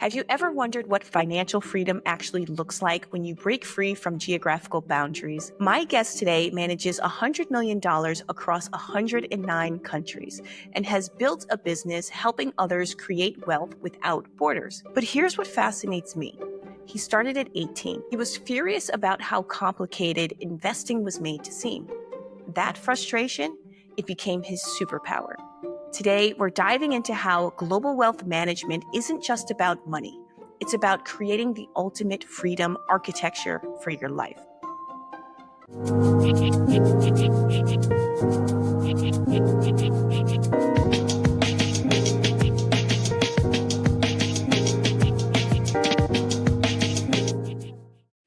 Have you ever wondered what financial freedom actually looks like when you break free from geographical boundaries? My guest today manages $100 million across 109 countries and has built a business helping others create wealth without borders. But here's what fascinates me. He started at 18. He was furious about how complicated investing was made to seem. That frustration, it became his superpower. Today, we're diving into how global wealth management isn't just about money. It's about creating the ultimate freedom architecture for your life.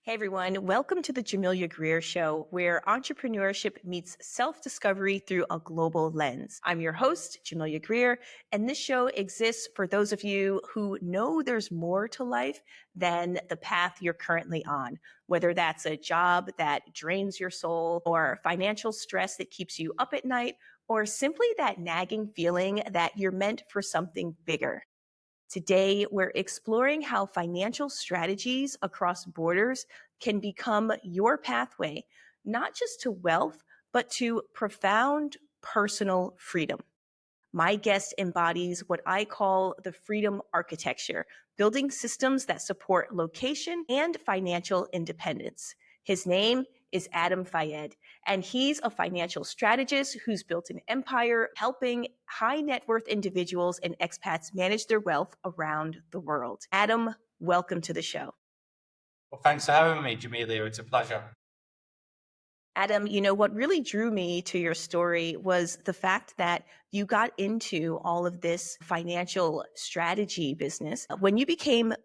Hey everyone, welcome to the Jamilia Grier Show, where entrepreneurship meets self-discovery through a global lens. I'm your host, Jamilia Grier, and this show exists for those of you who know there's more to life than the path you're currently on, whether that's a job that drains your soul, or financial stress that keeps you up at night, or simply that nagging feeling that you're meant for something bigger. Today, we're exploring how financial strategies across borders can become your pathway, not just to wealth, but to profound personal freedom. My guest embodies what I call the freedom architecture, building systems that support location and financial independence. His name is Adam Fayed, and he's a financial strategist who's built an empire helping high net worth individuals and expats manage their wealth around the world. Adam, welcome to the show. Well, thanks for having me, Jamilia. It's a pleasure. Adam, what really drew me to your story was the fact that you got into all of this financial strategy business when you became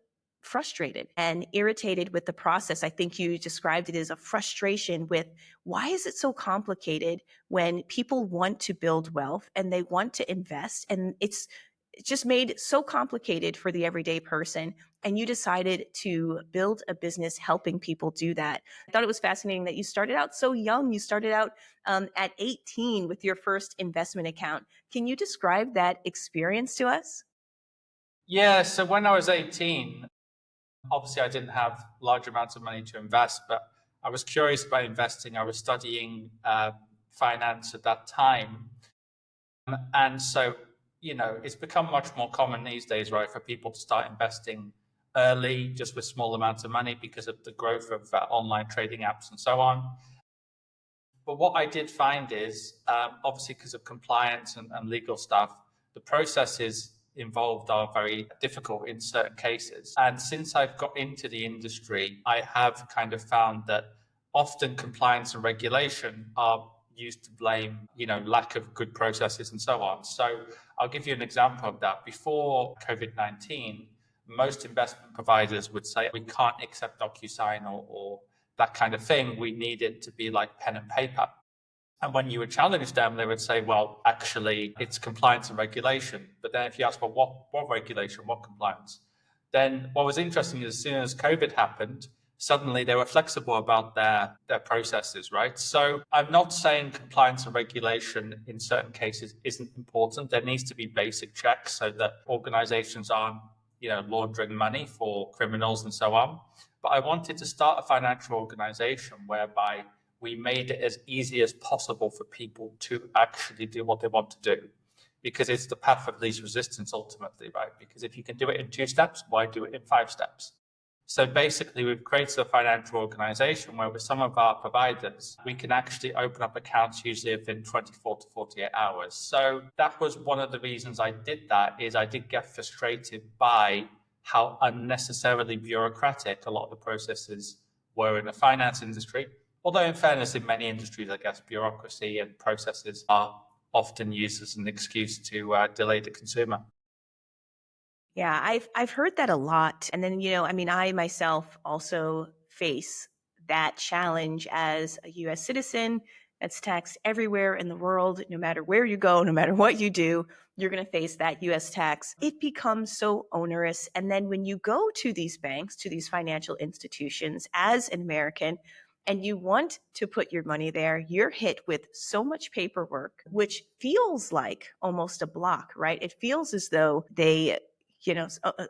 frustrated and irritated with the process. I think you described it as a frustration with why is it so complicated when people want to build wealth and they want to invest, and it's just made so complicated for the everyday person. And you decided to build a business helping people do that. I thought it was fascinating that you started out so young. You started out at 18 with your first investment account. Can you describe that experience to us? Yeah, so when I was 18, obviously I didn't have large amounts of money to invest, but I was curious about investing. I was studying finance at that time. And so, it's become much more common these days, right, for people to start investing early, just with small amounts of money because of the growth of online trading apps and so on. But what I did find is, obviously, because of compliance and legal stuff, the processes involved are very difficult in certain cases. And since I've got into the industry, I have kind of found that often compliance and regulation are used to blame, lack of good processes and so on. So I'll give you an example of that. Before COVID-19, most investment providers would say, we can't accept DocuSign or that kind of thing. We need it to be like pen and paper. And when you would challenge them, they would say, well, actually, it's compliance and regulation. But then if you ask, well, what regulation, what compliance? Then what was interesting is as soon as COVID happened, suddenly they were flexible about their processes, right? So I'm not saying compliance and regulation in certain cases isn't important. There needs to be basic checks so that organizations aren't, laundering money for criminals and so on. But I wanted to start a financial organization whereby we made it as easy as possible for people to actually do what they want to do, because it's the path of least resistance ultimately, right? Because if you can do it in 2 steps, why do it in 5 steps? So basically, we've created a financial organization where with some of our providers, we can actually open up accounts usually within 24 to 48 hours. So that was one of the reasons I did that, is I did get frustrated by how unnecessarily bureaucratic a lot of the processes were in the finance industry. Although in fairness, in many industries, I guess bureaucracy and processes are often used as an excuse to delay the consumer. Yeah, I've heard that a lot. And then, I myself also face that challenge as a US citizen that's taxed everywhere in the world. No matter where you go, no matter what you do, you're going to face that US tax. It becomes so onerous. And then when you go to these banks, to these financial institutions as an American, and you want to put your money there, you're hit with so much paperwork, which feels like almost a block, right? It feels as though they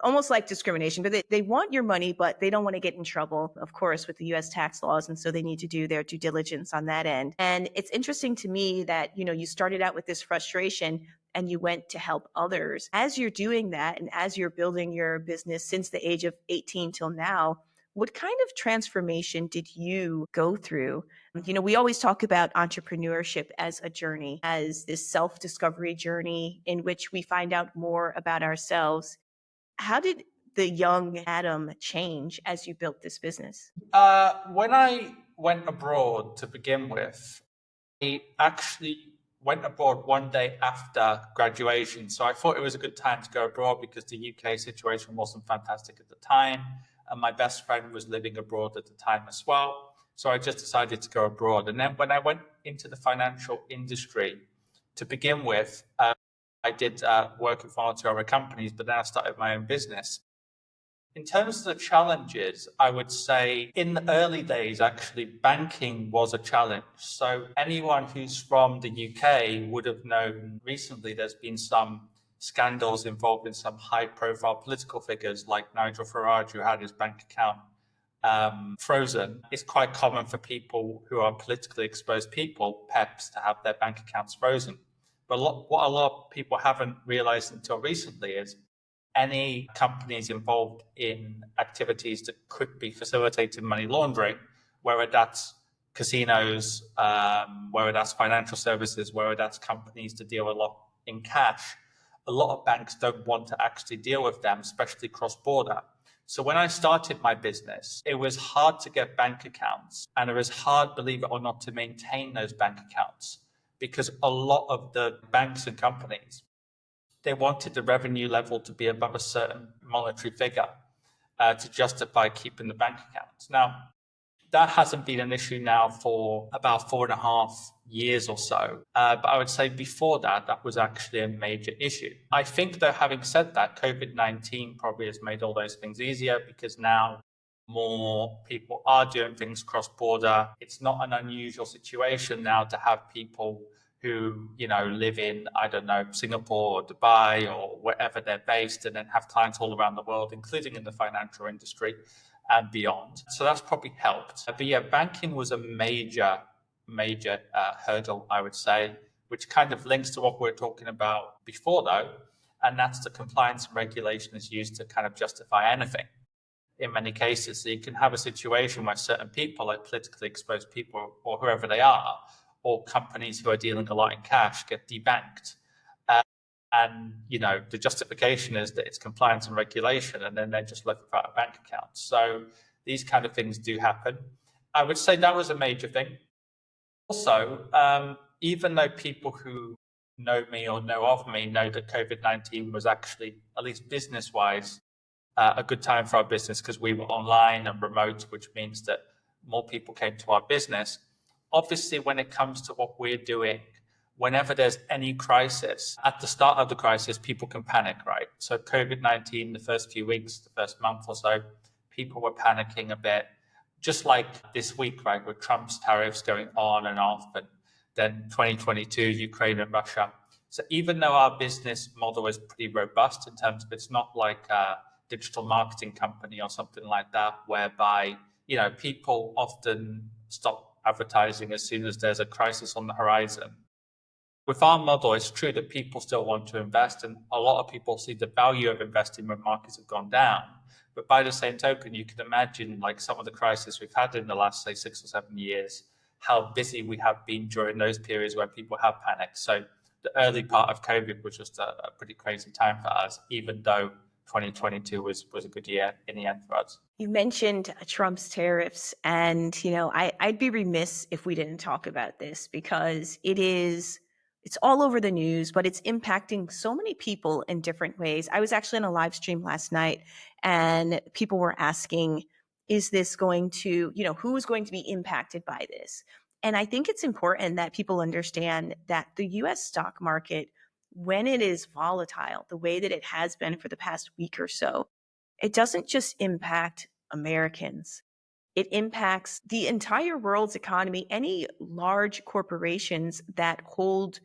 almost like discrimination, but they want your money, but they don't want to get in trouble, of course, with the US tax laws. And so they need to do their due diligence on that end. And it's interesting to me that, you started out with this frustration and you went to help others. As you're doing that and as you're building your business since the age of 18 till now, what kind of transformation did you go through? We always talk about entrepreneurship as a journey, as this self-discovery journey in which we find out more about ourselves. How did the young Adam change as you built this business? When I went abroad to begin with, I actually went abroad one day after graduation. So I thought it was a good time to go abroad because the UK situation wasn't fantastic at the time. And my best friend was living abroad at the time as well. So I just decided to go abroad. And then when I went into the financial industry to begin with, I did work with one or two other companies, but then I started my own business. In terms of the challenges, I would say in the early days, actually, banking was a challenge. So anyone who's from the UK would have known recently there's been some scandals involving some high-profile political figures like Nigel Farage, who had his bank account frozen. It's quite common for people who are politically exposed people, PEPs, to have their bank accounts frozen. But what a lot of people haven't realized until recently is any companies involved in activities that could be facilitating money laundering, whether that's casinos, whether that's financial services, whether that's companies to deal a lot in cash, a lot of banks don't want to actually deal with them, especially cross-border. So when I started my business, it was hard to get bank accounts, and it was hard, believe it or not, to maintain those bank accounts because a lot of the banks and companies, they wanted the revenue level to be above a certain monetary figure to justify keeping the bank accounts. Now, that hasn't been an issue now for about 4.5 years or so. But I would say before that, that was actually a major issue. I think, though, having said that, COVID-19 probably has made all those things easier because now more people are doing things cross-border. It's not an unusual situation now to have people who, live in, I don't know, Singapore or Dubai or wherever they're based, and then have clients all around the world, including in the financial industry and beyond. So that's probably helped. But yeah, banking was a major hurdle, I would say, which kind of links to what we were talking about before, though, and that's the compliance and regulation is used to kind of justify anything in many cases. So you can have a situation where certain people, like politically exposed people or whoever they are, or companies who are dealing a lot in cash, get debanked. And, the justification is that it's compliance and regulation, and then they're just left without a bank account. So these kind of things do happen. I would say that was a major thing. Also, even though people who know me or know of me know that COVID-19 was actually, at least business-wise, a good time for our business because we were online and remote, which means that more people came to our business. Obviously, when it comes to what we're doing, whenever there's any crisis, at the start of the crisis, people can panic, right? So COVID-19, the first few weeks, the first month or so, people were panicking a bit, just like this week, right, with Trump's tariffs going on and off, and then 2022, Ukraine and Russia. So even though our business model is pretty robust in terms of it's not like a digital marketing company or something like that, whereby, people often stop advertising as soon as there's a crisis on the horizon. With our model, it's true that people still want to invest, and a lot of people see the value of investing when markets have gone down. But by the same token, you can imagine, like some of the crises we've had in the last, say, 6 or 7 years, how busy we have been during those periods where people have panicked. So the early part of COVID was just a pretty crazy time for us, even though 2022 was a good year in the end for us. You mentioned Trump's tariffs, and I'd be remiss if we didn't talk about this because it's all over the news, but it's impacting so many people in different ways. I was actually on a live stream last night and people were asking, is this going to, who is going to be impacted by this? And I think it's important that people understand that the US stock market, when it is volatile, the way that it has been for the past week or so, it doesn't just impact Americans. It impacts the entire world's economy. Any large corporations that hold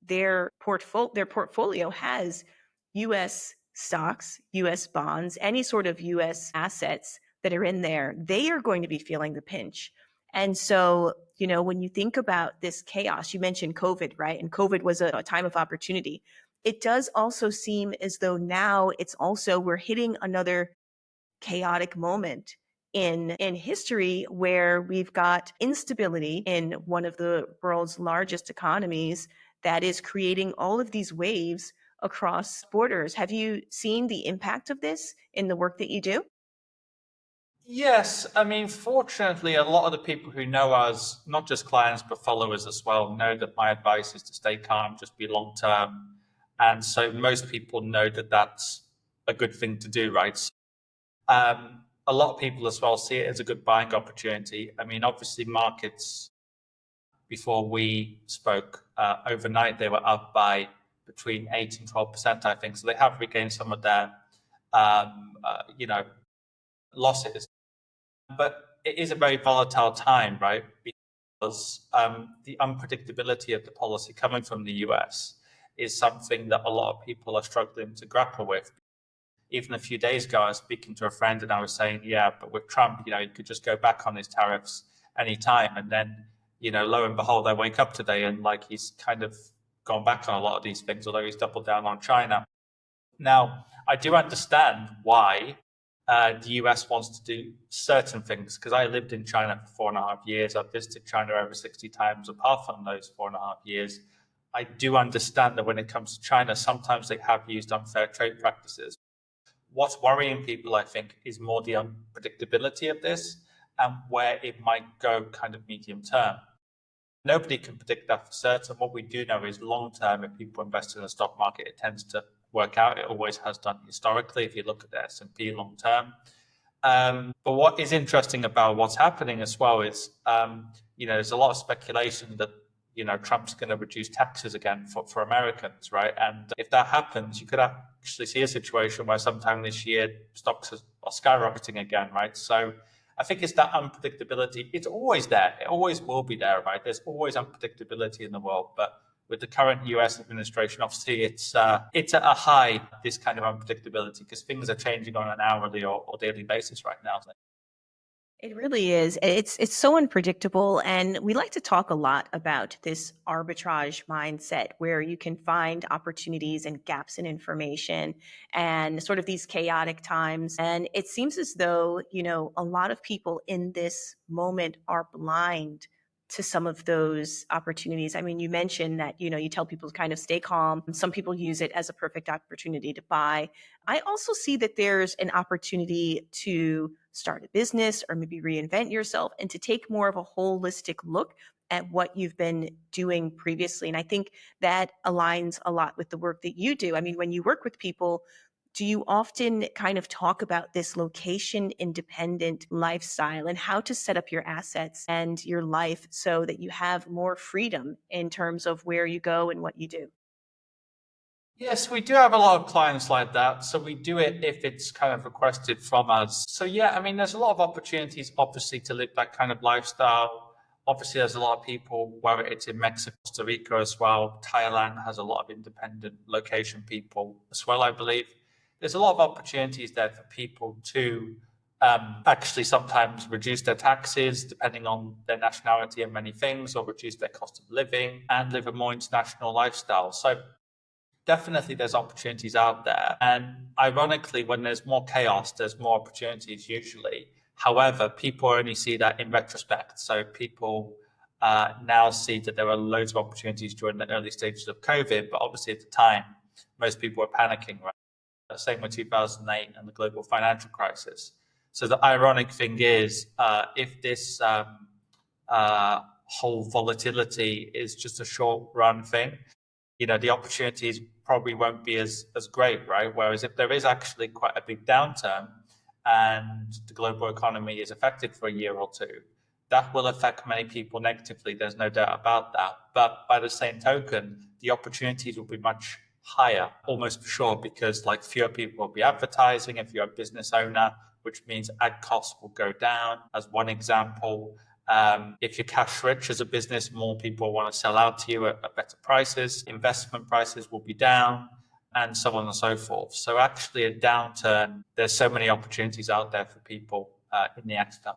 their portfolio has US stocks, US bonds, any sort of US assets that are in there, they are going to be feeling the pinch. And so, when you think about this chaos, you mentioned COVID, right? And COVID was a time of opportunity. It does also seem as though now we're hitting another chaotic moment in history where we've got instability in one of the world's largest economies that is creating all of these waves across borders. Have you seen the impact of this in the work that you do? Yes, I mean, fortunately, a lot of the people who know us, not just clients, but followers as well, know that my advice is to stay calm, just be long term. And so most people know that that's a good thing to do, right? A lot of people as well see it as a good buying opportunity. I mean, obviously, markets before we spoke overnight, they were up by between 8 and 12%, I think. So they have regained some of their, losses. But it is a very volatile time, right? Because the unpredictability of the policy coming from the US is something that a lot of people are struggling to grapple with. Even a few days ago, I was speaking to a friend and I was saying, yeah, but with Trump, he could just go back on his tariffs anytime. And then, lo and behold, I wake up today and he's kind of gone back on a lot of these things, although he's doubled down on China. Now, I do understand why the US wants to do certain things, because I lived in China for 4.5 years. I've visited China over 60 times. Apart from those 4.5 years, I do understand that when it comes to China, sometimes they have used unfair trade practices. What's worrying people, I think, is more the unpredictability of this and where it might go kind of medium term. Nobody can predict that for certain. What we do know is long term, if people invest in the stock market, it tends to work out. It always has done historically, if you look at the S&P long term. But what is interesting about what's happening as well is, there's a lot of speculation that, Trump's going to reduce taxes again for Americans, right? And if that happens, you could actually see a situation where sometime this year stocks are skyrocketing again, right? So I think it's that unpredictability. It's always there. It always will be there, right? There's always unpredictability in the world, but with the current US administration, obviously it's at a high, this kind of unpredictability, because things are changing on an hourly or daily basis right now. It really is. It's so unpredictable. And we like to talk a lot about this arbitrage mindset where you can find opportunities and gaps in information and sort of these chaotic times. And it seems as though, a lot of people in this moment are blind to some of those opportunities. I mean, you mentioned that, you tell people to kind of stay calm. Some people use it as a perfect opportunity to buy. I also see that there's an opportunity to start a business or maybe reinvent yourself and to take more of a holistic look at what you've been doing previously. And I think that aligns a lot with the work that you do. I mean, when you work with people, do you often kind of talk about this location independent lifestyle and how to set up your assets and your life so that you have more freedom in terms of where you go and what you do? Yes, we do have a lot of clients like that. So we do it if it's kind of requested from us. So yeah, I mean, there's a lot of opportunities, obviously, to live that kind of lifestyle. Obviously, there's a lot of people, whether it's in Mexico, Costa Rica as well. Thailand has a lot of independent location people as well, I believe. There's a lot of opportunities there for people to actually sometimes reduce their taxes depending on their nationality and many things, or reduce their cost of living and live a more international lifestyle. So definitely there's opportunities out there. And ironically, when there's more chaos, there's more opportunities usually. However, people only see that in retrospect. So people now see that there are loads of opportunities during the early stages of COVID, but obviously at the time, most people were panicking, right? Same with 2008 and the global financial crisis. So the ironic thing is, if this whole volatility is just a short run thing, the opportunities probably won't be as great, right? Whereas if there is actually quite a big downturn and the global economy is affected for a year or two, that will affect many people negatively. There's no doubt about that. But by the same token, the opportunities will be much higher, almost for sure, because fewer people will be advertising if you're a business owner, which means ad costs will go down, as one example. If you're cash rich as a business, more people want to sell out to you at better prices. Investment prices will be down. and so on and so forth. So actually a downturn, there's so many opportunities out there for people in the expat.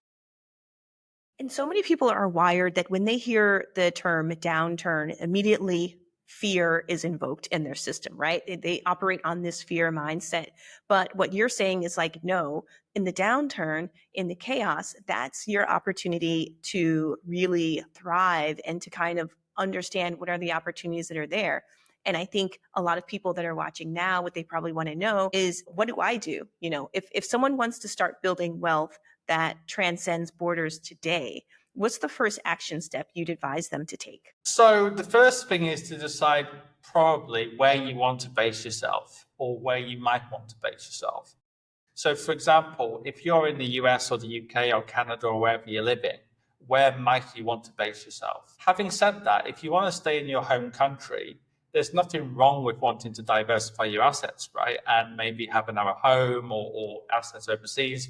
And so many people are wired that when they hear the term downturn, immediately fear is invoked in their system, right? They operate on this fear mindset. But what you're saying is like, no, in the downturn, in the chaos, that's your opportunity to really thrive and to kind of understand what are the opportunities that are there. And I think a lot of people that are watching now, what they probably want to know is, what do I do? You know, if someone wants to start building wealth that transcends borders today, what's the first action step you'd advise them to take? So the first thing is to decide probably where you want to base yourself or where you might want to base yourself. So for example, if you're in the US or the UK or Canada or wherever you're living, where might you want to base yourself? Having said that, if you want to stay in your home country, there's nothing wrong with wanting to diversify your assets, right? And maybe have another home or assets overseas.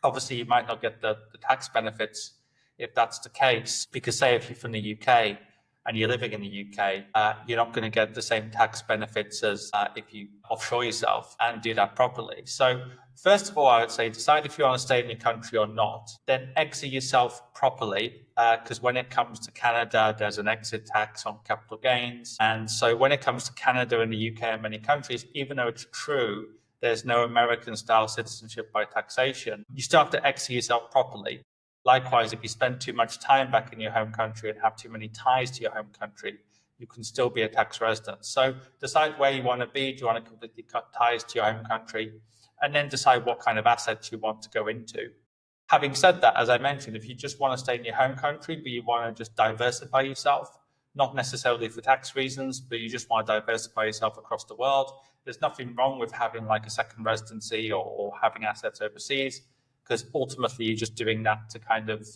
Obviously, you might not get the tax benefits if that's the case, because say if you're from the UK and you're living in the UK, you're not going to get the same tax benefits as if you offshore yourself and do that properly. So first of all, I would say decide if you want to stay in your country or not, then exit yourself properly, because when it comes to Canada, there's an exit tax on capital gains. And so when it comes to Canada and the UK and many countries, even though it's true, there's no American-style citizenship by taxation, you still have to exit yourself properly. Likewise, if you spend too much time back in your home country and have too many ties to your home country, you can still be a tax resident. So decide where you want to be. Do you want to completely cut ties to your home country? And then decide what kind of assets you want to go into. Having said that, as I mentioned, if you just want to stay in your home country, but you want to just diversify yourself, not necessarily for tax reasons, but you just want to diversify yourself across the world, there's nothing wrong with having like a second residency or having assets overseas, because ultimately you're just doing that to kind of,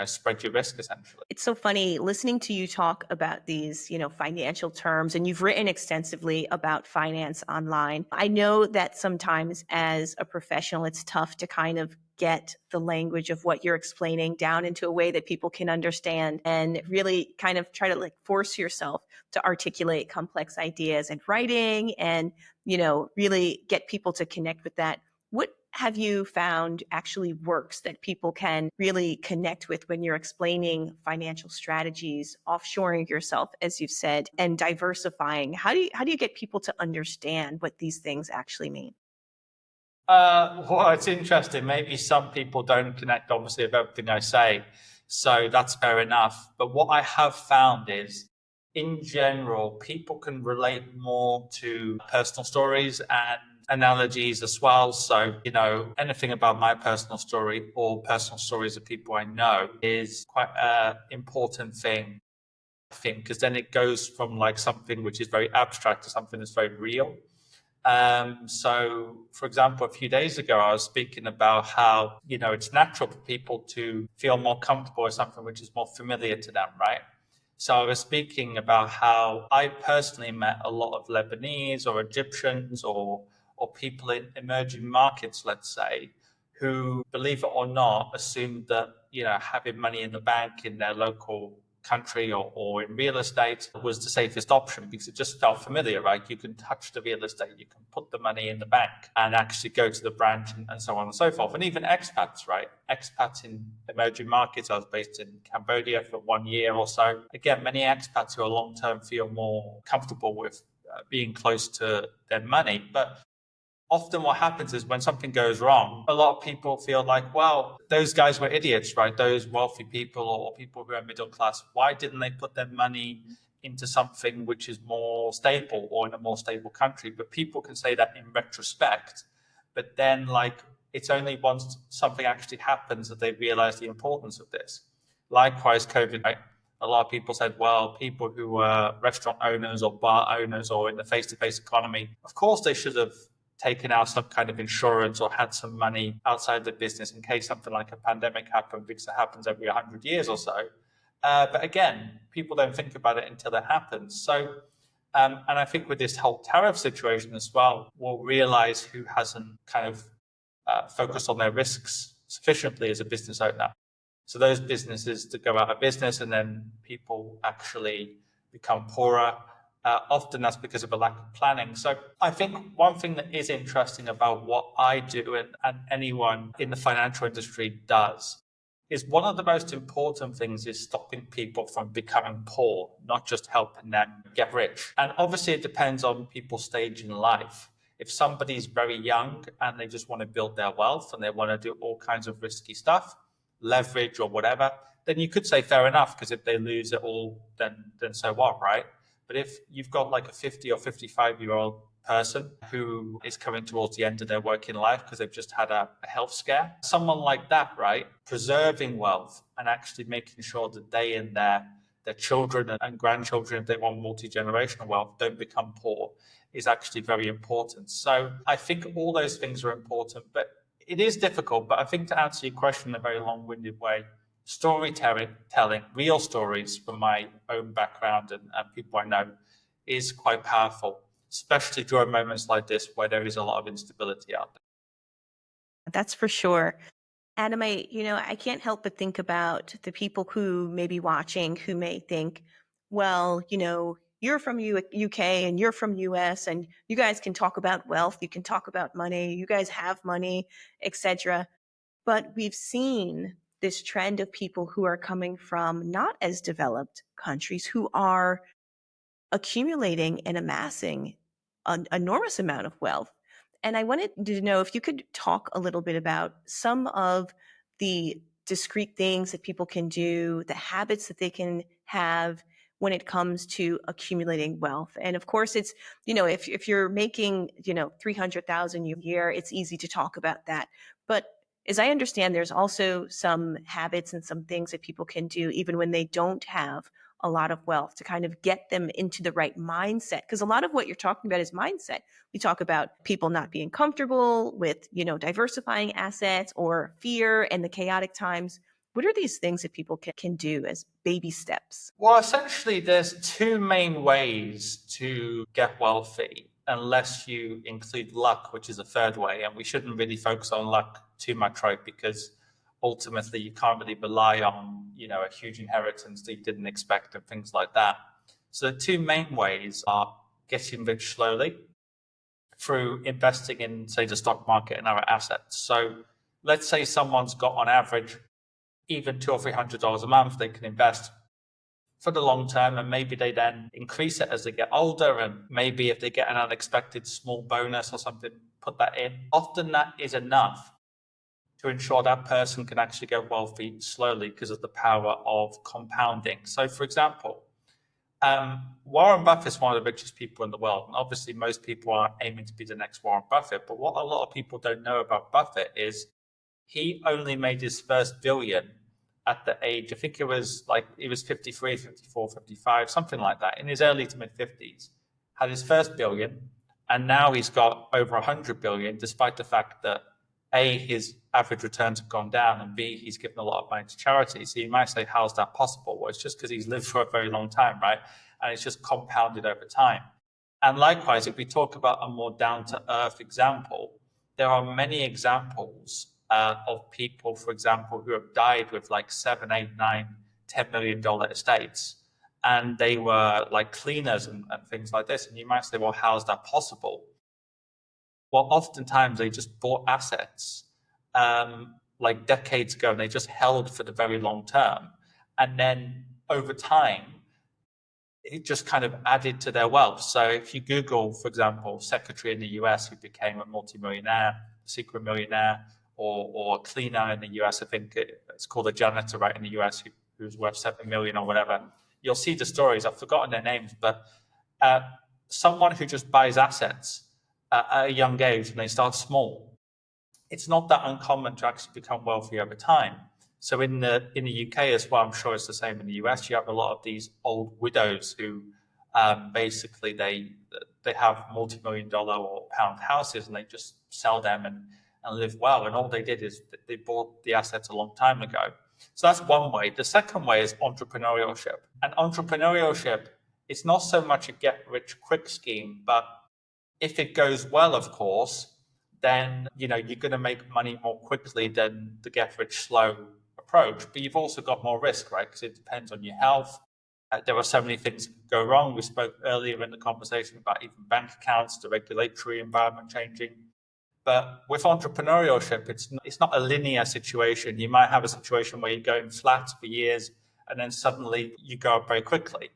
spread your risk essentially. It's so funny listening to you talk about these, financial terms, and you've written extensively about finance online. I know that sometimes as a professional, it's tough to kind of get the language of what you're explaining down into a way that people can understand, and really kind of try to like force yourself to articulate complex ideas in writing and, really get people to connect with that. What have you found actually works that people can really connect with when you're explaining financial strategies, offshoring yourself, as you've said, and diversifying? How do you get people to understand what these things actually mean? Well, it's interesting. Maybe some people don't connect, obviously, with everything I say. So that's fair enough. But what I have found is, in general, people can relate more to personal stories and analogies as well. So, anything about my personal story or personal stories of people I know is quite an important thing, I think, because then it goes from like something which is very abstract to something that's very real. So, for example, a few days ago, I was speaking about how, it's natural for people to feel more comfortable with something which is more familiar to them, right? So I was speaking about how I personally met a lot of Lebanese or Egyptians or people in emerging markets, let's say, who, believe it or not, assumed that, having money in the bank in their local country or in real estate was the safest option because it just felt familiar, right? You can touch the real estate, you can put the money in the bank and actually go to the branch and so on and so forth. And even expats, right? Expats in emerging markets. I was based in Cambodia for 1 year or so. Again, many expats who are long-term feel more comfortable with being close to their money. But often what happens is when something goes wrong, a lot of people feel like, well, those guys were idiots, right? Those wealthy people or people who are middle class, why didn't they put their money into something which is more stable or in a more stable country? But people can say that in retrospect, but then it's only once something actually happens that they realize the importance of this. Likewise, COVID, right? A lot of people said, well, people who were restaurant owners or bar owners or in the face-to-face economy, of course they should have taken out some kind of insurance or had some money outside the business in case something like a pandemic happened, because it happens every 100 years or so. But again, people don't think about it until it happens. So, and I think with this whole tariff situation as well, we'll realize who hasn't kind of focused on their risks sufficiently as a business owner. So those businesses that go out of business and then people actually become poorer, Often that's because of a lack of planning. So I think one thing that is interesting about what I do and anyone in the financial industry does is one of the most important things is stopping people from becoming poor, not just helping them get rich. And obviously it depends on people's stage in life. If somebody's very young and they just want to build their wealth and they want to do all kinds of risky stuff, leverage or whatever, then you could say fair enough, because if they lose it all, then so what, right? But if you've got like a 50 or 55-year-old person who is coming towards the end of their working life because they've just had a health scare, someone like that, right, preserving wealth and actually making sure that they and their children and grandchildren, if they want multi-generational wealth, don't become poor, is actually very important. So I think all those things are important, but it is difficult. But I think, to answer your question in a very long-winded way, storytelling, real stories from my own background and people I know, is quite powerful, especially during moments like this where there is a lot of instability out there. That's for sure. Adam, I can't help but think about the people who may be watching who may think, well, you're from UK and you're from US and you guys can talk about wealth, you can talk about money, you guys have money, etc. But we've seen this trend of people who are coming from not as developed countries who are accumulating and amassing an enormous amount of wealth. And I wanted to know if you could talk a little bit about some of the discrete things that people can do, the habits that they can have when it comes to accumulating wealth. And of course, it's, if you're making, 300,000 a year, it's easy to talk about that. But as I understand, there's also some habits and some things that people can do even when they don't have a lot of wealth to kind of get them into the right mindset. Because a lot of what you're talking about is mindset. We talk about people not being comfortable with, diversifying assets or fear and the chaotic times. What are these things that people can do as baby steps? Well, essentially, there's two main ways to get wealthy, unless you include luck, which is a third way. And we shouldn't really focus on luck too much, right? Because ultimately you can't really rely on, a huge inheritance that you didn't expect and things like that. So the two main ways are getting rich slowly through investing in, say, the stock market and other assets. So let's say someone's got on average even $200 or $300 a month they can invest for the long term, and maybe they then increase it as they get older, and maybe if they get an unexpected small bonus or something, put that in. Often that is enough to ensure that person can actually get wealthy slowly because of the power of compounding. So, for example, Warren Buffett is one of the richest people in the world. And obviously, most people are aiming to be the next Warren Buffett. But what a lot of people don't know about Buffett is he only made his first billion at the age, I think it was 53, 54, 55, something like that, in his early to mid 50s. Had his first billion, and now he's got over 100 billion, despite the fact that A, his average returns have gone down, and B, he's given a lot of money to charity. So you might say, how's that possible? Well, it's just because he's lived for a very long time, right? And it's just compounded over time. And likewise, if we talk about a more down-to-earth example, there are many examples of people, for example, who have died with like $7, $8, $9, $10 million estates. And they were like cleaners and things like this. And you might say, well, how's that possible? Well, oftentimes they just bought assets like decades ago, and they just held for the very long term. And then over time, it just kind of added to their wealth. So if you Google, for example, secretary in the US who became a multimillionaire, secret millionaire, or a cleaner in the US, I think it's called a janitor, right, in the US, who's worth 7 million or whatever, you'll see the stories. I've forgotten their names, but someone who just buys assets at a young age and they start small, it's not that uncommon to actually become wealthy over time. So in the UK as well, I'm sure it's the same in the US, you have a lot of these old widows who basically they have multi-million-dollar or pound houses, and they just sell them and live well. And all they did is they bought the assets a long time ago. So that's one way. The second way is entrepreneurship. And entrepreneurship, it's not so much a get-rich-quick scheme, but if it goes well, of course, then you're going to make money more quickly than the get-rich-slow approach. But you've also got more risk, right? Because it depends on your health. There are so many things that go wrong. We spoke earlier in the conversation about even bank accounts, the regulatory environment changing. But with entrepreneurship, it's not a linear situation. You might have a situation where you're going flat for years and then suddenly you go up very quickly.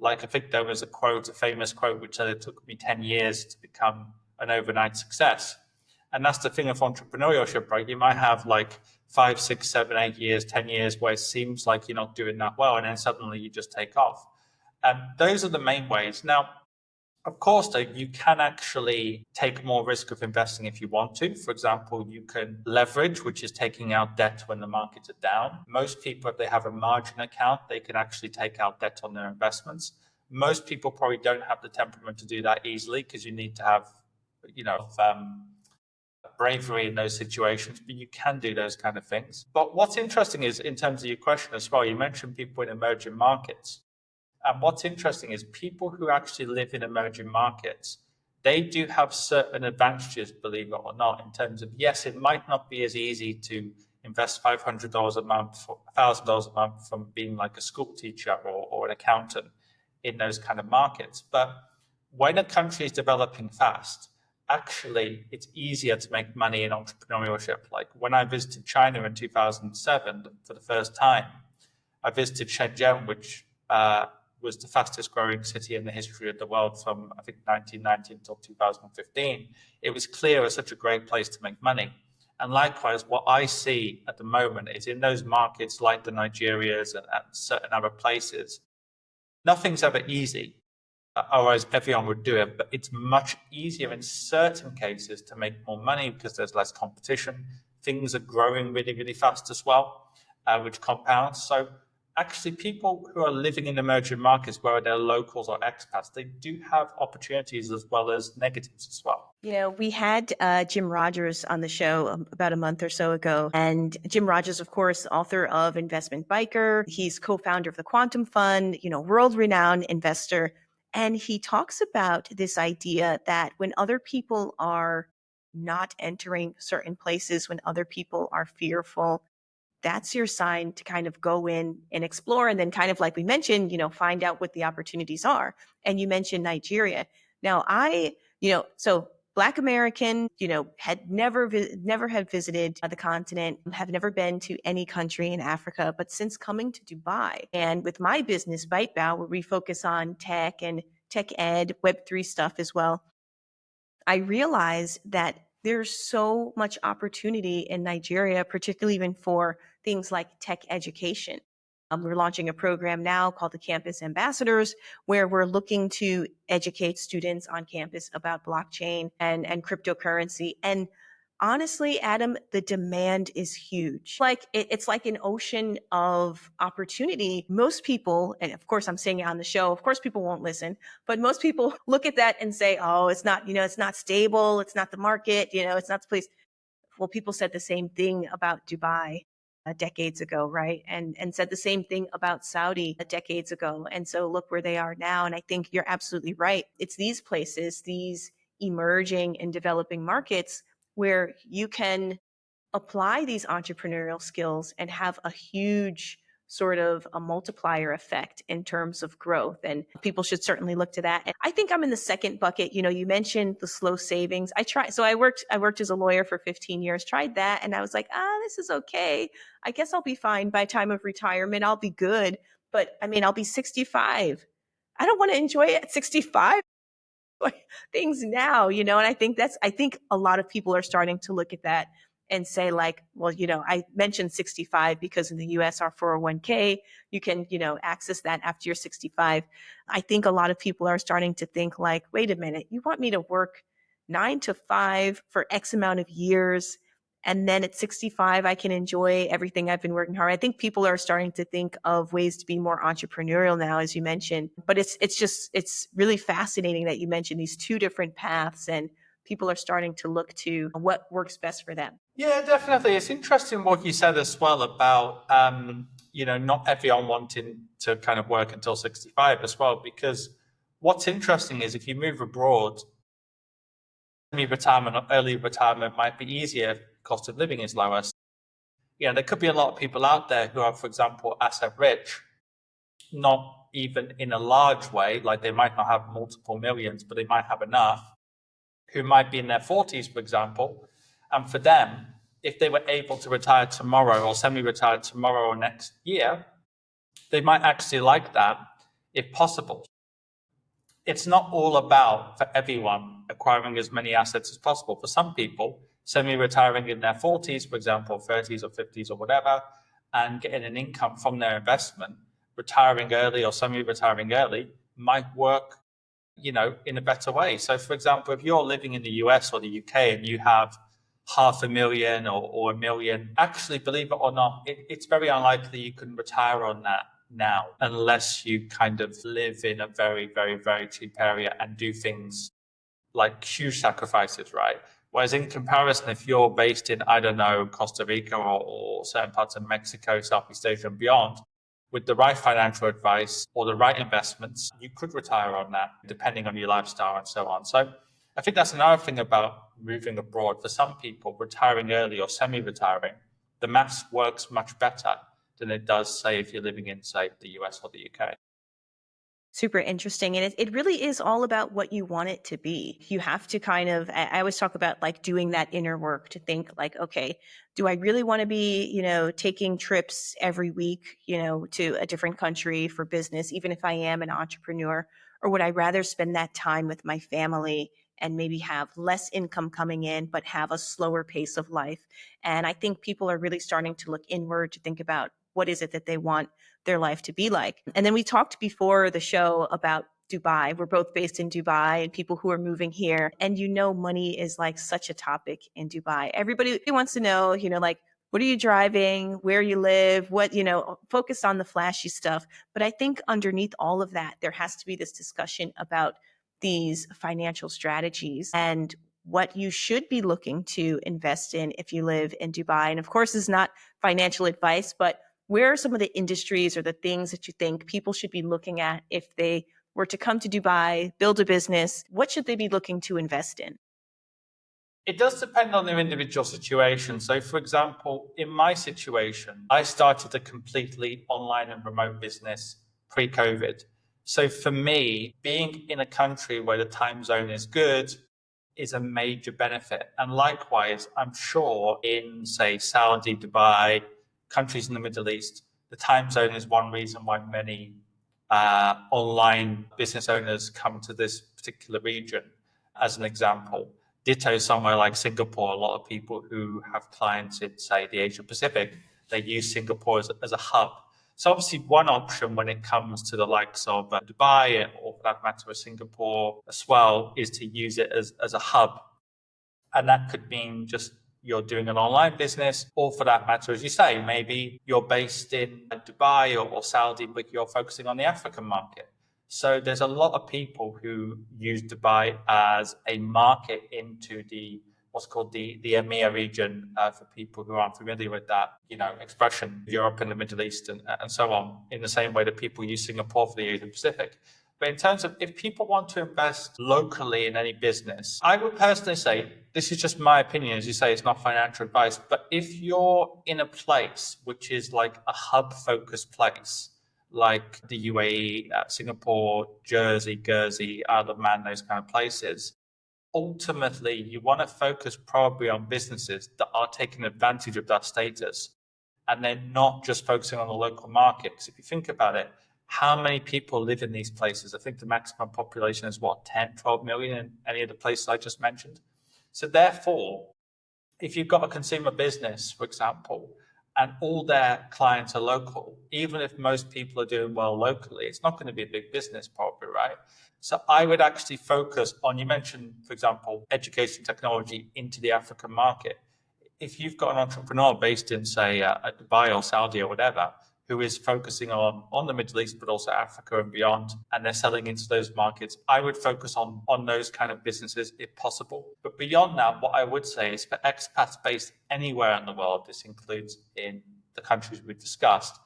Like I think there was a famous quote, which said it took me 10 years to become an overnight success. And that's the thing of entrepreneurship, right? You might have like 5, 6, 7, 8 years, 10 years where it seems like you're not doing that well, and then suddenly you just take off. Those are the main ways. Now, of course, though, you can actually take more risk of investing if you want to. For example, you can leverage, which is taking out debt when the markets are down. Most people, if they have a margin account, they can actually take out debt on their investments. Most people probably don't have the temperament to do that easily because you need to have, bravery in those situations, but you can do those kind of things. But what's interesting is, in terms of your question as well, you mentioned people in emerging markets. And what's interesting is people who actually live in emerging markets, they do have certain advantages, believe it or not, in terms of, yes, it might not be as easy to invest $500 a month, $1,000 a month from being like a school teacher or an accountant in those kind of markets. But when a country is developing fast, actually, it's easier to make money in entrepreneurship. Like when I visited China in 2007 for the first time, I visited Shenzhen, which was the fastest growing city in the history of the world from, I think, 1990 until 2015. It was clear it was such a great place to make money. And likewise, what I see at the moment is in those markets like the Nigerias and certain other places, nothing's ever easy. Otherwise, everyone would do it. But it's much easier in certain cases to make more money because there's less competition. Things are growing really, really fast as well, which compounds. So actually, people who are living in emerging markets, whether they're locals or expats, they do have opportunities as well as negatives as well. You know, we had Jim Rogers on the show about a month or so ago. And Jim Rogers, of course, author of Investment Biker. He's co-founder of the Quantum Fund, world-renowned investor. And he talks about this idea that when other people are not entering certain places, when other people are fearful, that's your sign to kind of go in and explore. And then kind of like we mentioned, find out what the opportunities are. And you mentioned Nigeria. Now so Black American, had never had visited the continent, have never been to any country in Africa, but since coming to Dubai and with my business, ByteBow, where we focus on tech and tech ed, Web3 stuff as well, I realized that there's so much opportunity in Nigeria, particularly even for things like tech education. We're launching a program now called the Campus Ambassadors, where we're looking to educate students on campus about blockchain and cryptocurrency. And honestly, Adam, the demand is huge. It's like an ocean of opportunity. Most people, and of course I'm saying it on the show, of course people won't listen, but most people look at that and say, oh, it's not, it's not stable. It's not the market, it's not the place. Well, people said the same thing about Dubai decades ago, right? And said the same thing about Saudi decades ago. And so look where they are now. And I think you're absolutely right. It's these places, these emerging and developing markets where you can apply these entrepreneurial skills and have a huge sort of a multiplier effect in terms of growth. And people should certainly look to that. And I think I'm in the second bucket. You mentioned the slow savings. I worked as a lawyer for 15 years, tried that. And I was like, this is okay. I guess I'll be fine by time of retirement. I'll be good. But I'll be 65. I don't want to enjoy it at 65 things now, and I think a lot of people are starting to look at that and say like, well, I mentioned 65 because in the US, our 401k, you can, access that after you're 65. I think a lot of people are starting to think like, wait a minute, you want me to work 9 to 5 for X amount of years, and then at 65, I can enjoy everything I've been working hard. I think people are starting to think of ways to be more entrepreneurial now, as you mentioned. But it's really fascinating that you mentioned these two different paths, and people are starting to look to what works best for them. Yeah, definitely. It's interesting what you said as well about, not everyone wanting to kind of work until 65 as well, because what's interesting is if you move abroad, semi-retirement or early retirement might be easier. Cost of living is lower. There could be a lot of people out there who are, for example, asset rich, not even in a large way, like they might not have multiple millions, but they might have enough, who might be in their 40s, for example. And for them, if they were able to retire tomorrow or semi-retire tomorrow or next year, they might actually like that if possible. It's not all about, for everyone, acquiring as many assets as possible. For some people, semi-retiring in their 40s, for example, 30s or 50s or whatever, and getting an income from their investment, retiring early or semi-retiring early might work, in a better way. So, for example, if you're living in the US or the UK and you have $500,000 or $1 million, actually, believe it or not, it's very unlikely you can retire on that now, unless you kind of live in a very, very, very cheap area and do things like huge sacrifices, right? Whereas in comparison, if you're based in, I don't know, Costa Rica or certain parts of Mexico, Southeast Asia and beyond, with the right financial advice or the right investments, you could retire on that, depending on your lifestyle and so on. So I think that's another thing about moving abroad. For some people, retiring early or semi-retiring, the maths works much better than it does, say, if you're living in, say, the US or the UK. Super interesting. And it really is all about what you want it to be. You have to I always talk about like doing that inner work to think like, okay, do I really want to be, taking trips every week, to a different country for business, even if I am an entrepreneur? Or would I rather spend that time with my family and maybe have less income coming in, but have a slower pace of life? And I think people are really starting to look inward to think about what is it that they want their life to be like. And then we talked before the show about Dubai. We're both based in Dubai and people who are moving here. And money is like such a topic in Dubai. Everybody wants to know, like, what are you driving, where you live, what, focused on the flashy stuff. But I think underneath all of that, there has to be this discussion about these financial strategies and what you should be looking to invest in if you live in Dubai. And of course, it's not financial advice, but where are some of the industries or the things that you think people should be looking at if they were to come to Dubai, build a business? What should they be looking to invest in? It does depend on their individual situation. So, for example, in my situation, I started a completely online and remote business pre-COVID. So for me, being in a country where the time zone is good is a major benefit. And likewise, I'm sure in, say, Saudi, Dubai, countries in the Middle East, the time zone is one reason why many online business owners come to this particular region, as an example. Ditto somewhere like Singapore. A lot of people who have clients in, say, the Asia Pacific, they use Singapore as a hub. So obviously one option when it comes to the likes of Dubai, or for that matter, Singapore as well, is to use it as a hub. And that could mean just you're doing an online business, or for that matter, as you say, maybe you're based in Dubai or Saudi, but you're focusing on the African market. So there's a lot of people who use Dubai as a market into the what's called the EMEA region, for people who aren't familiar with that, expression, Europe and the Middle East and so on, in the same way that people use Singapore for the Asia Pacific. But in terms of if people want to invest locally in any business, I would personally say, this is just my opinion, as you say, it's not financial advice, but if you're in a place which is like a hub-focused place, like the UAE, Singapore, Jersey, Guernsey, Isle of Man, those kind of places, ultimately you want to focus probably on businesses that are taking advantage of that status, and they're not just focusing on the local market. Because if you think about it, how many people live in these places? I think the maximum population is 10, 12 million in any of the places I just mentioned. So therefore, if you've got a consumer business, for example, and all their clients are local, even if most people are doing well locally, it's not going to be a big business probably, right? So I would actually focus on, you mentioned, for example, education technology into the African market. If you've got an entrepreneur based in, say, Dubai or Saudi or whatever, who is focusing on the Middle East, but also Africa and beyond, and they're selling into those markets, I would focus on those kind of businesses if possible. But beyond that, what I would say is for expats based anywhere in the world, this includes in the countries we've discussed,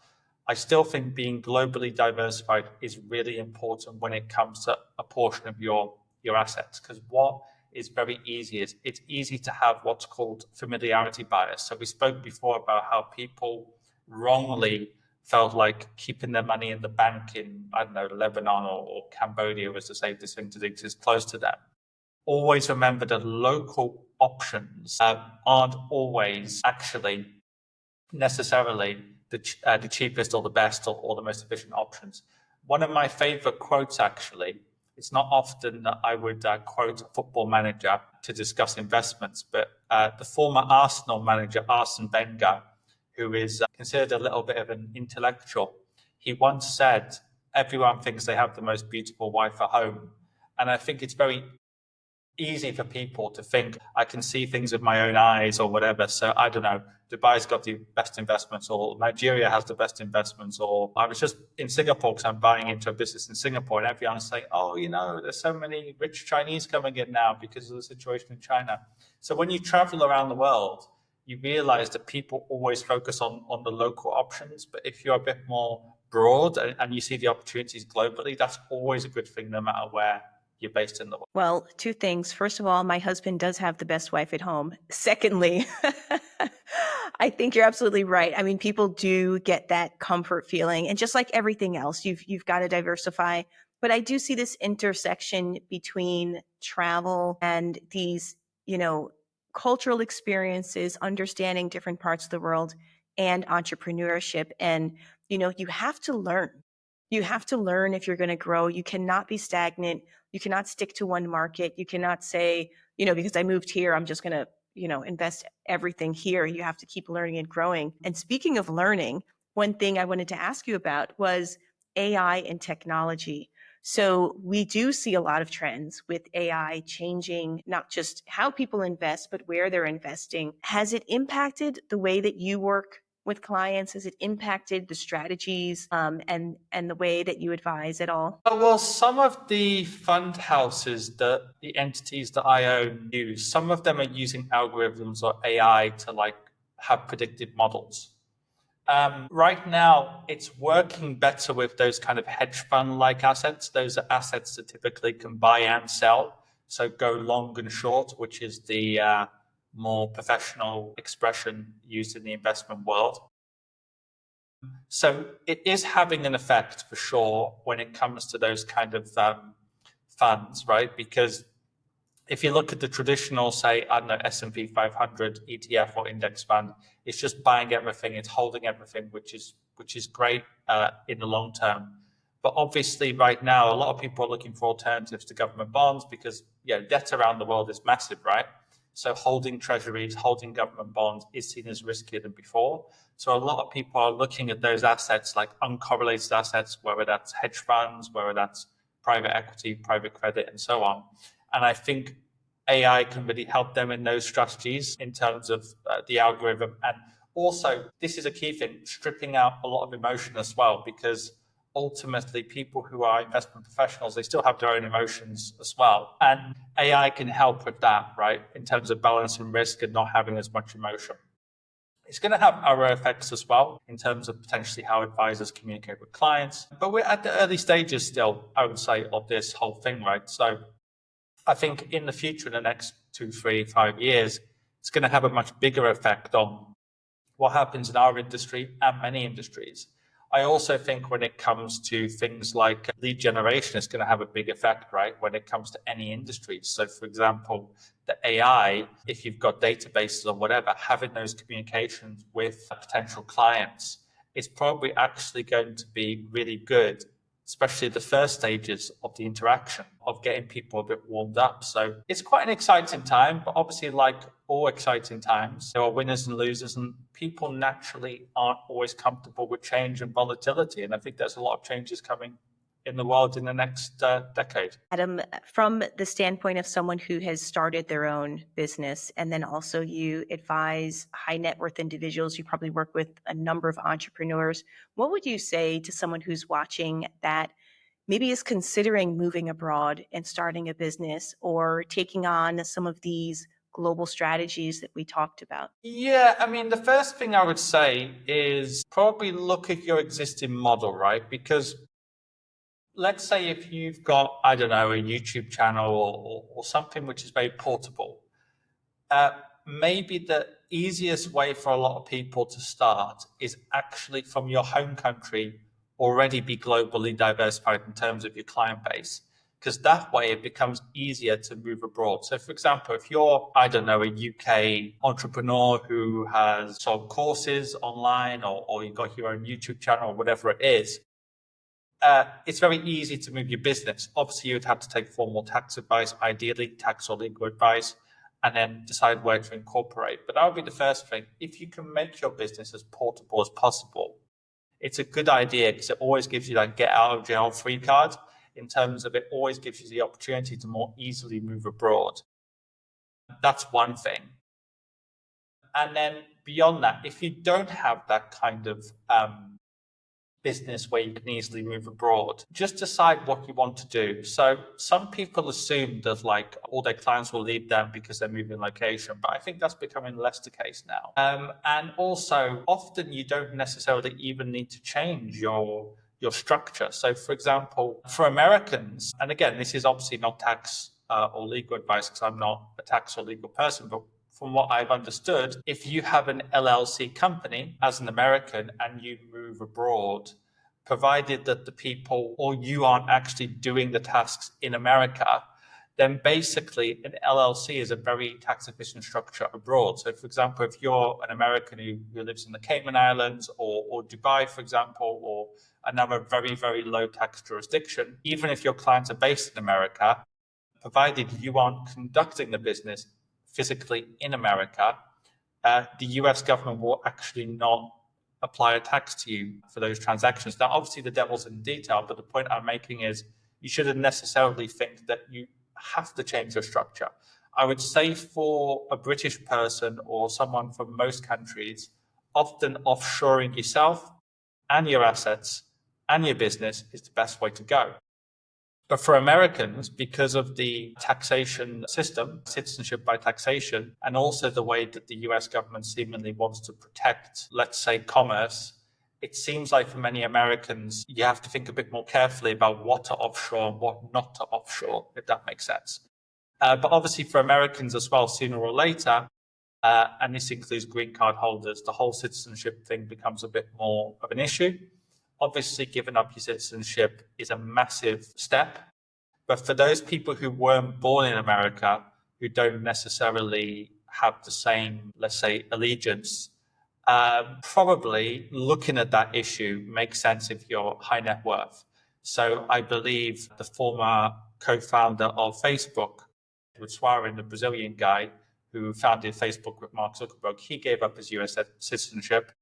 I still think being globally diversified is really important when it comes to a portion of your assets. Because what is very easy is it's easy to have what's called familiarity bias. So we spoke before about how people wrongly felt like keeping their money in the bank in, I don't know, Lebanon or Cambodia was the safest thing to exist close to them. Always remember that local options aren't always actually necessarily the cheapest or the best or the most efficient options. One of my favorite quotes, actually, it's not often that I would quote a football manager to discuss investments, but the former Arsenal manager, Arsene Wenger, who is considered a little bit of an intellectual, he once said, everyone thinks they have the most beautiful wife at home. And I think it's very easy for people to think I can see things with my own eyes or whatever. So I don't know, Dubai's got the best investments, or Nigeria has the best investments, or I was just in Singapore because I'm buying into a business in Singapore, and everyone's saying, oh, there's so many rich Chinese coming in now because of the situation in China. So when you travel around the world, you realize that people always focus on the local options. But if you're a bit more broad and you see the opportunities globally, that's always a good thing, no matter where you're based in the world. Well, two things. First of all, my husband does have the best wife at home. Secondly, I think you're absolutely right. I mean, people do get that comfort feeling, and just like everything else, you've got to diversify. But I do see this intersection between travel and these, cultural experiences, understanding different parts of the world, and entrepreneurship. And, you have to learn. You have to learn if you're going to grow. You cannot be stagnant. You cannot stick to one market. You cannot say, because I moved here, I'm just going to, invest everything here. You have to keep learning and growing. And speaking of learning, one thing I wanted to ask you about was AI and technology. So we do see a lot of trends with AI changing not just how people invest, but where they're investing. Has it impacted the way that you work with clients? Has it impacted the strategies and the way that you advise at all? Well, some of the fund houses, the entities that I own use, some of them are using algorithms or AI to have predictive models. Right now, it's working better with those kind of hedge fund-like assets. Those are assets that typically can buy and sell. So go long and short, which is the more professional expression used in the investment world. So it is having an effect for sure when it comes to those kind of funds, right? Because if you look at the traditional, say, I don't know, S&P 500 ETF or index fund, it's just buying everything, it's holding everything, which is great in the long term. But obviously, right now, a lot of people are looking for alternatives to government bonds because debt around the world is massive, right? So holding treasuries, holding government bonds is seen as riskier than before. So a lot of people are looking at those assets like uncorrelated assets, whether that's hedge funds, whether that's private equity, private credit, and so on. And I think AI can really help them in those strategies in terms of the algorithm. And also, this is a key thing, stripping out a lot of emotion as well, because ultimately people who are investment professionals, they still have their own emotions as well. And AI can help with that, right? In terms of balancing risk and not having as much emotion. It's going to have other effects as well in terms of potentially how advisors communicate with clients. But we're at the early stages still, I would say, of this whole thing, right? So I think in the future, in the next 2, 3, 5 years, it's going to have a much bigger effect on what happens in our industry and many industries. I also think when it comes to things like lead generation, it's going to have a big effect, right? When it comes to any industry. So for example, the AI, if you've got databases or whatever, having those communications with potential clients is probably actually going to be really good, especially the first stages of the interaction, of getting people a bit warmed up. So it's quite an exciting time, but obviously, like all exciting times, there are winners and losers, and people naturally aren't always comfortable with change and volatility. And I think there's a lot of changes coming in the world in the next decade. Adam, from the standpoint of someone who has started their own business, and then also you advise high net worth individuals, you probably work with a number of entrepreneurs. What would you say to someone who's watching that maybe is considering moving abroad and starting a business or taking on some of these global strategies that we talked about? Yeah, I mean, the first thing I would say is probably look at your existing model, right? Because let's say if you've got, I don't know, a YouTube channel or something which is very portable, maybe the easiest way for a lot of people to start is actually from your home country already be globally diversified in terms of your client base, because that way it becomes easier to move abroad. So for example, if you're, I don't know, a UK entrepreneur who has sold courses online, or you've got your own YouTube channel or whatever it is, it's very easy to move your business. Obviously, you'd have to take formal tax advice, ideally tax or legal advice, and then decide where to incorporate. But that would be the first thing. If you can make your business as portable as possible, it's a good idea, because it always gives you that get out of jail free card, in terms of it always gives you the opportunity to more easily move abroad. That's one thing. And then beyond that, if you don't have that kind of business where you can easily move abroad, just decide what you want to do. So some people assume that like all their clients will leave them because they're moving location, but I think that's becoming less the case now. And also often you don't necessarily even need to change your structure. So for example, for Americans, and again, this is obviously not tax or legal advice, because I'm not a tax or legal person, but from what I've understood, if you have an LLC company as an American and you move abroad, provided that the people or you aren't actually doing the tasks in America, then basically an LLC is a very tax efficient structure abroad. So for example, if you're an American who lives in the Cayman Islands or Dubai, for example, or another very, very low tax jurisdiction, even if your clients are based in America, provided you aren't conducting the business physically in America, the US government will actually not apply a tax to you for those transactions. Now, obviously, the devil's in detail, but the point I'm making is you shouldn't necessarily think that you have to change your structure. I would say for a British person or someone from most countries, often offshoring yourself and your assets and your business is the best way to go. But for Americans, because of the taxation system, citizenship by taxation, and also the way that the US government seemingly wants to protect, let's say, commerce, it seems like for many Americans, you have to think a bit more carefully about what to offshore and what not to offshore, if that makes sense. But obviously for Americans as well, sooner or later, and this includes green card holders, the whole citizenship thing becomes a bit more of an issue. Obviously, giving up your citizenship is a massive step. But for those people who weren't born in America, who don't necessarily have the same, let's say, allegiance, probably looking at that issue makes sense if you're high net worth. So I believe the former co-founder of Facebook, Edward Swarin, the Brazilian guy who founded Facebook with Mark Zuckerberg, he gave up his US citizenship.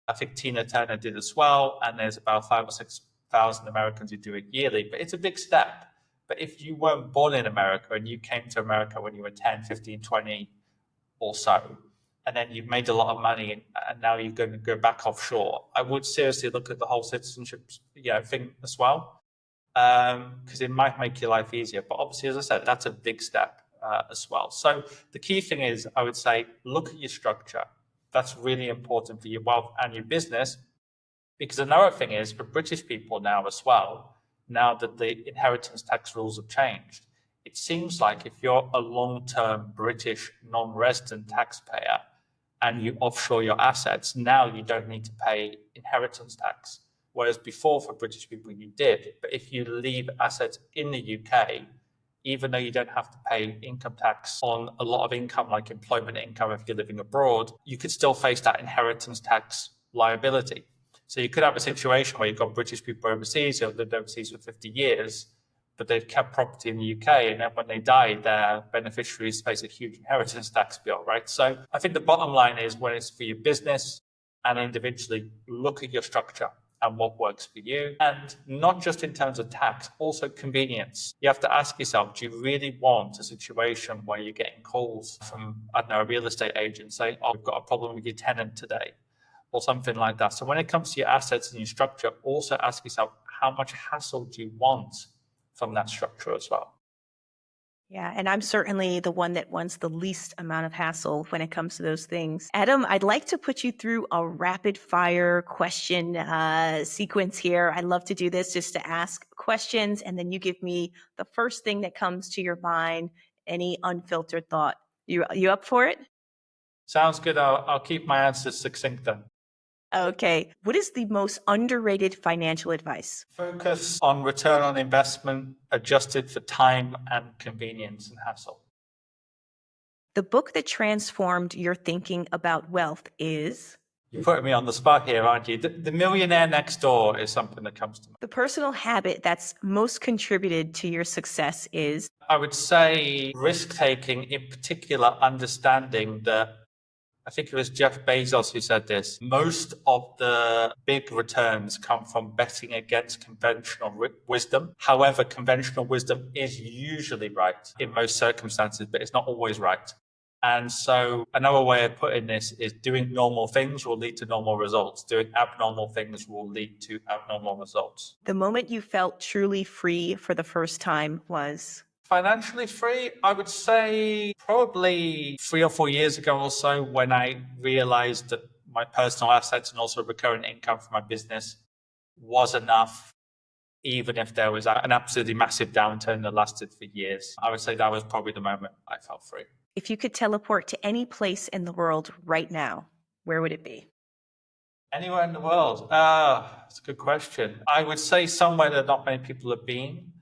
I think Tina Turner did as well, and there's about 5,000 or 6,000 Americans who do it yearly, but it's a big step. But if you weren't born in America and you came to America when you were 10, 15, 20 or so, and then you've made a lot of money and now you're going to go back offshore, I would seriously look at the whole citizenship thing as well, because it might make your life easier. But obviously, as I said, that's a big step as well. So the key thing is, I would say, look at your structure. That's really important for your wealth and your business. Because another thing is, for British people now as well, now that the inheritance tax rules have changed, it seems like if you're a long-term British non-resident taxpayer and you offshore your assets, now you don't need to pay inheritance tax. Whereas before, for British people, you did. But if you leave assets in the UK, even though you don't have to pay income tax on a lot of income, like employment income if you're living abroad, you could still face that inheritance tax liability. So you could have a situation where you've got British people overseas who have lived overseas for 50 years, but they've kept property in the UK, and then when they die, their beneficiaries face a huge inheritance tax bill, right? So I think the bottom line is, when it's for your business and individually, look at your structure and what works for you. And not just in terms of tax, also convenience. You have to ask yourself, do you really want a situation where you're getting calls from, I don't know, a real estate agent saying, oh, we've got a problem with your tenant today, or something like that. So when it comes to your assets and your structure, also ask yourself, how much hassle do you want from that structure as well? Yeah, and I'm certainly the one that wants the least amount of hassle when it comes to those things. Adam, I'd like to put you through a rapid fire question sequence here. I love to do this, just to ask questions, and then you give me the first thing that comes to your mind, any unfiltered thought. You up for it? Sounds good. I'll keep my answers succinct then. Okay. What is the most underrated financial advice? Focus on return on investment adjusted for time and convenience and hassle. The book that transformed your thinking about wealth is? You're putting me on the spot here, aren't you? The Millionaire Next Door is something that comes to mind. The personal habit that's most contributed to your success is? I would say risk taking, in particular, understanding that I think it was Jeff Bezos who said this. Most of the big returns come from betting against conventional wisdom. However, conventional wisdom is usually right in most circumstances, but it's not always right. And so another way of putting this is doing normal things will lead to normal results. Doing abnormal things will lead to abnormal results. The moment you felt truly free for the first time was? Financially free, I would say probably 3 or 4 years ago or so, when I realized that my personal assets and also recurring income from my business was enough, even if there was an absolutely massive downturn that lasted for years. I would say that was probably the moment I felt free. If you could teleport to any place in the world right now, where would it be? Anywhere in the world? That's a good question. I would say somewhere that not many people have been.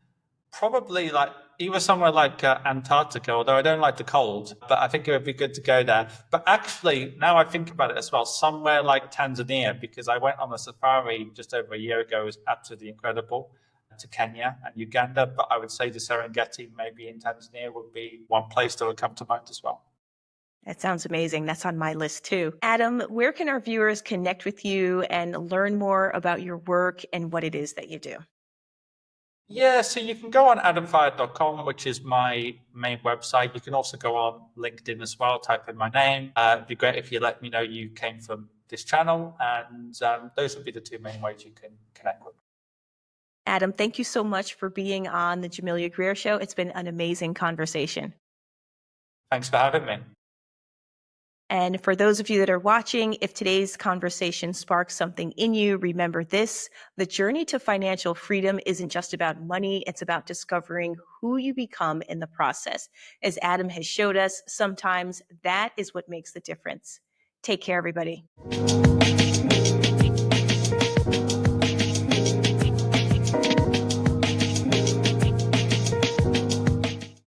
Probably either somewhere like Antarctica, although I don't like the cold, but I think it would be good to go there. But actually, now I think about it as well, somewhere like Tanzania, because I went on a safari just over a year ago. It was absolutely incredible, to Kenya and Uganda. But I would say the Serengeti, maybe in Tanzania, would be one place that would come to mind as well. That sounds amazing. That's on my list too. Adam, where can our viewers connect with you and learn more about your work and what it is that you do? Yeah, so you can go on adamfayed.com, which is my main website. You can also go on LinkedIn as well, type in my name. It'd be great if you let me know you came from this channel. And those would be the two main ways you can connect with me. Adam, thank you so much for being on the Jamilia Grier Show. It's been an amazing conversation. Thanks for having me. And for those of you that are watching, if today's conversation sparks something in you, remember this: the journey to financial freedom isn't just about money. It's about discovering who you become in the process. As Adam has showed us, sometimes that is what makes the difference. Take care, everybody.